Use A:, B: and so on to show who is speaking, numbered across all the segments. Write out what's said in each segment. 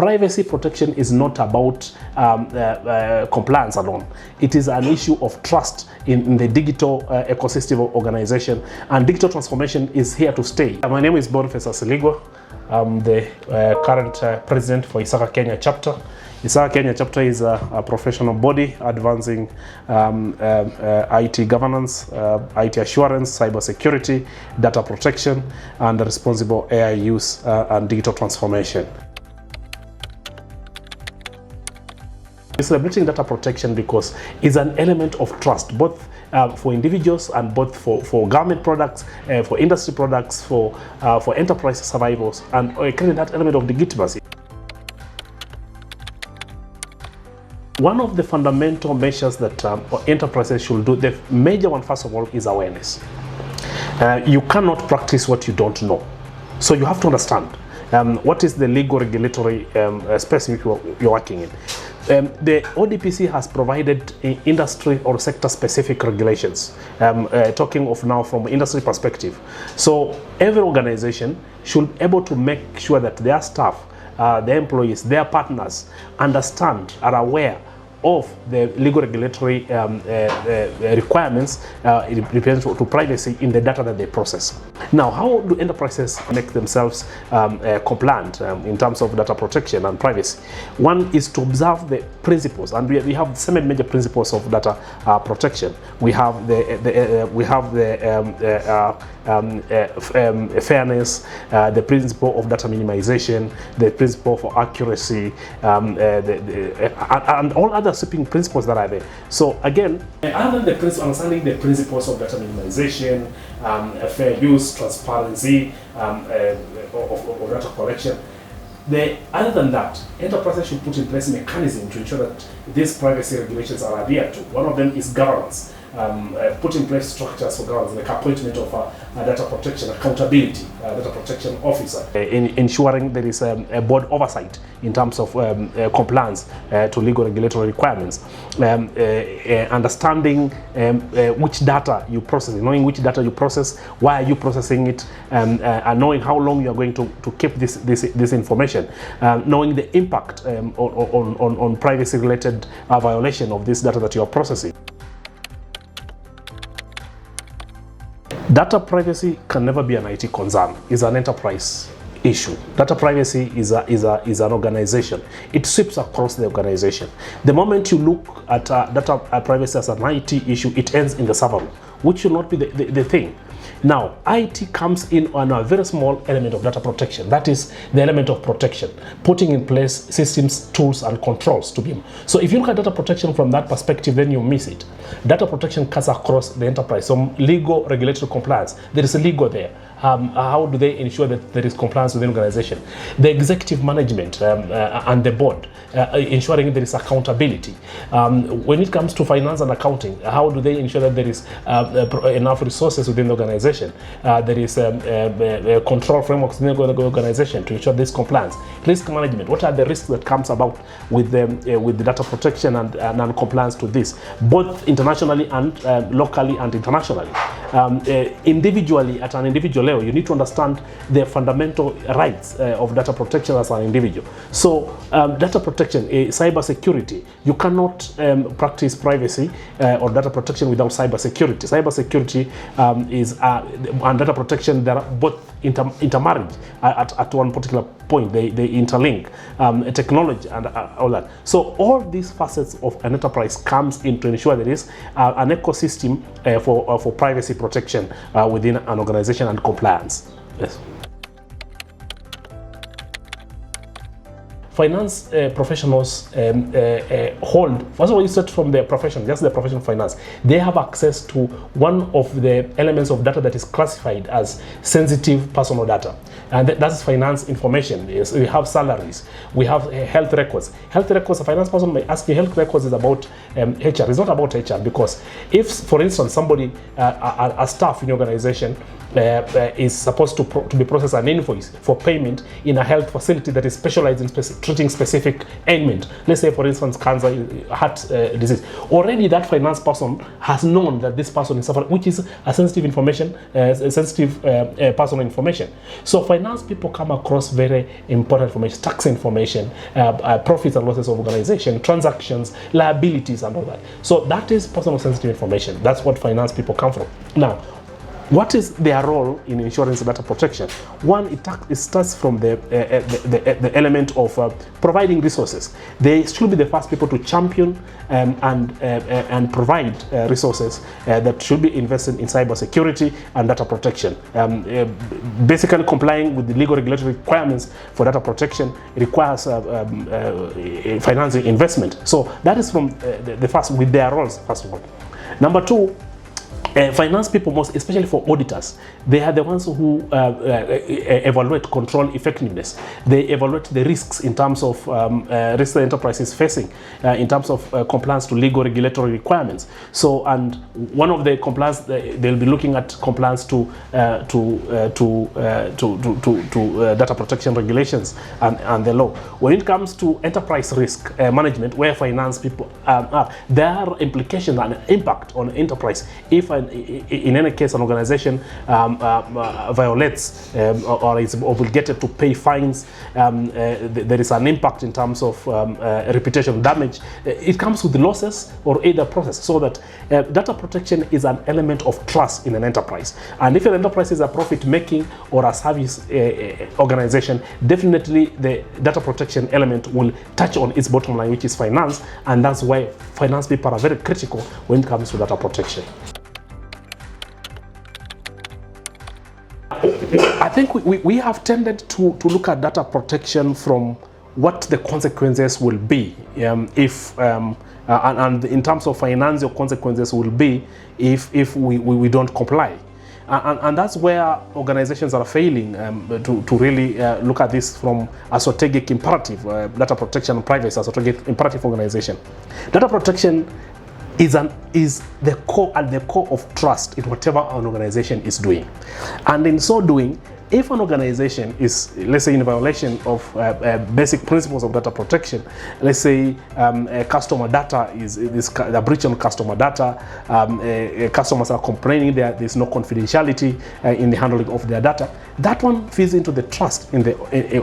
A: privacy protection is not about compliance alone. It is an issue of trust in the digital ecosystem of organization, and digital transformation is here to stay. My name is Bonface Asiligwa. I'm the current president for ISACA Kenya Chapter. ISACA Kenya Chapter is a professional body advancing IT governance, IT assurance, cyber security, data protection, and responsible AI use and digital transformation. We're celebrating data protection because it's an element of trust, both for individuals and both for government products, for industry products, for enterprise survivors, and creating that element of legitimacy. One of the fundamental measures that enterprises should do, the major one first of all, is awareness. You cannot practice what you don't know. So you have to understand what is the legal regulatory space in which you're working in. The ODPC has provided industry or sector specific regulations, talking of now from industry perspective. So every organization should be able to make sure that their staff, their employees, their partners understand, are aware of the legal regulatory requirements to privacy in the data that they process. Now, how do enterprises make themselves compliant in terms of data protection and privacy? One is to observe the principles, and we have 7 major principles of data protection. We have fairness, the principle of data minimization, the principle for accuracy, and all other sweeping principles that are there. So again, other than the understanding the principles of data minimization, fair use, transparency, of data collection, other than that, enterprises should put in place mechanisms to ensure that these privacy regulations are adhered to. One of them is governance. Put in place structures for governance, like appointment of a data protection accountability, data protection officer, ensuring there is a board oversight in terms of compliance to legal regulatory requirements, understanding which data you process, knowing which data you process, why are you processing it, and knowing how long you are going to keep this information, knowing the impact on privacy related violation of this data that you are processing. Data privacy can never be an IT concern. It's an enterprise issue. Data privacy is an organization. It sweeps across the organization. The moment you look at data privacy as an IT issue, it ends in the server room, which should not be the thing. Now, IT comes in on a very small element of data protection. That is the element of protection, putting in place systems, tools, and controls to be. So if you look at data protection from that perspective, then you miss it. Data protection cuts across the enterprise. Some legal regulatory compliance. There is a legal there. How do they ensure that there is compliance within the organization? The executive management and the board, ensuring there is accountability. When it comes to finance and accounting, how do they ensure that there is enough resources within the organization? There is control frameworks within the organization to ensure this compliance. Risk management, what are the risks that comes about with the data protection and compliance to this, both internationally and locally and internationally. Individually, at an individual level, you need to understand the fundamental rights of data protection as an individual. So data protection, cyber security, you cannot practice privacy or data protection without cyber security. Cyber security and data protection, they are both intermarried at one particular point. They interlink, technology and all that. So all these facets of an enterprise comes in to ensure there is an ecosystem for privacy protection within an organization and compliance. Yes. Finance professionals hold, first of all, you start from their profession, just the profession of finance. They have access to one of the elements of data that is classified as sensitive personal data. And that's finance information. Yes, we have salaries, we have health records. Health records, a finance person may ask you, health records is about HR. It's not about HR, because if, for instance, somebody, a staff in your organization is supposed to be processed an invoice for payment in a health facility that is specialized in treating specific ailment, let's say for instance cancer, heart disease, already that finance person has known that this person is suffering, which is a sensitive information, personal information. So finance people come across very important information, tax information, profits and losses of organization, transactions, liabilities and all that. So that is personal sensitive information. That's what finance people come from. Now, what is their role in insurance data protection? One, it starts from the element of providing resources. They should be the first people to champion and provide resources that should be invested in cybersecurity and data protection. Basically, complying with the legal regulatory requirements for data protection requires financing investment. So that is from the first, with their roles, first of all. Number two, finance people, most especially for auditors, they are the ones who evaluate control effectiveness. They evaluate the risks in terms of risks the enterprise is facing in terms of compliance to legal regulatory requirements. So, and one of the compliance, they'll be looking at compliance to data protection regulations and the law. When it comes to enterprise risk management, where finance people are, there are implications and impact on enterprise if in any case an organization violates or is obligated to pay fines. There is an impact in terms of reputation damage. It comes with losses or either process, so that data protection is an element of trust in an enterprise. And if an enterprise is a profit-making or a service organization, definitely the data protection element will touch on its bottom line, which is finance, and that's why finance people are very critical when it comes to data protection. I think we have tended to look at data protection from what the consequences will be if and in terms of financial consequences will be if we don't comply. And that's where organizations are failing to really look at this from a strategic imperative, data protection and privacy, a strategic imperative organization. Data protection is the core at the core of trust in whatever an organization is doing. And in so doing, if an organization is, let's say, in violation of basic principles of data protection, let's say customer data is a breach on customer data, customers are complaining that there's no confidentiality in the handling of their data, that one feeds into the trust in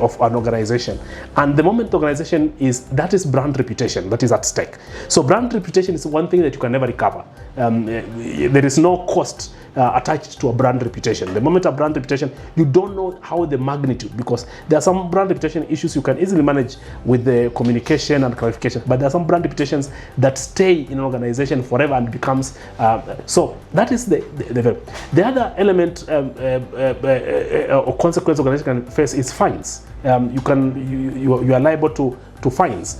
A: of an organization. And the moment the organization that is brand reputation that is at stake. So brand reputation is one thing that you can never recover. There is no cost attached to a brand reputation. The moment a brand reputation, you don't know how the magnitude, because there are some brand reputation issues you can easily manage with the communication and clarification, but there are some brand reputations that stay in an organization forever and becomes so that is the other element or consequence organization can face is fines. You are liable to fines,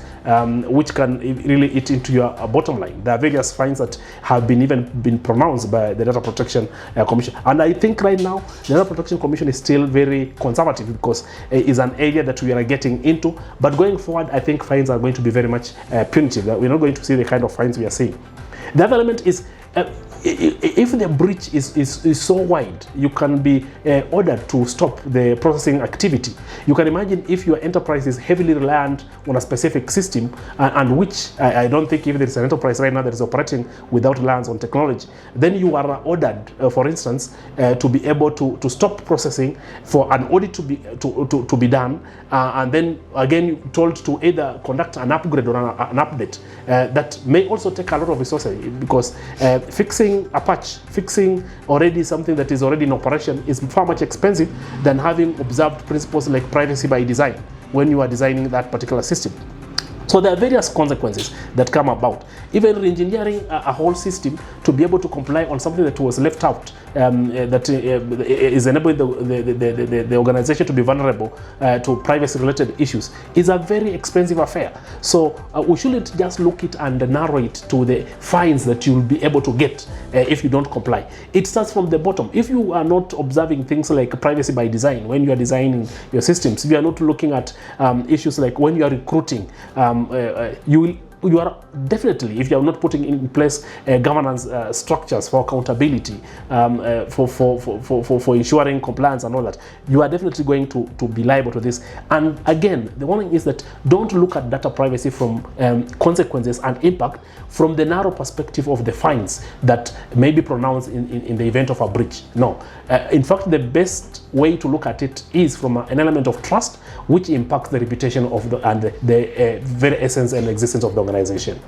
A: which can really eat into your bottom line. There are various fines that have been pronounced by the Data Protection Commission, and I think right now the Data Protection Commission is still very conservative because it is an area that we are getting into. But going forward, I think fines are going to be very much punitive. We're not going to see the kind of fines we are seeing. The other element is if the breach is so wide, you can be ordered to stop the processing activity. You can imagine if your enterprise is heavily reliant on a specific system, and which I don't think if there is an enterprise right now that is operating without reliance on technology, then you are ordered, for instance, to be able to stop processing for an audit to be done, and then again you're told to either conduct an upgrade or an update. That may also take a lot of resources, because fixing a patch, fixing already something that is already in operation is far much expensive than having observed principles like privacy by design when you are designing that particular system. So there are various consequences that come about. Even re-engineering a whole system to be able to comply on something that was left out, that is enabling the organization to be vulnerable to privacy-related issues, is a very expensive affair. So we shouldn't just look it and narrow it to the fines that you'll be able to get if you don't comply. It starts from the bottom. If you are not observing things like privacy by design when you are designing your systems, if you are not looking at issues like when you are recruiting, you will you are definitely, if you are not putting in place governance structures for accountability, for ensuring compliance and all that, you are definitely going to be liable to this. And again, the one thing is that don't look at data privacy from consequences and impact from the narrow perspective of the fines that may be pronounced in the event of a breach. No. In fact, the best way to look at it is from an element of trust, which impacts the reputation of the very essence and existence of the organization.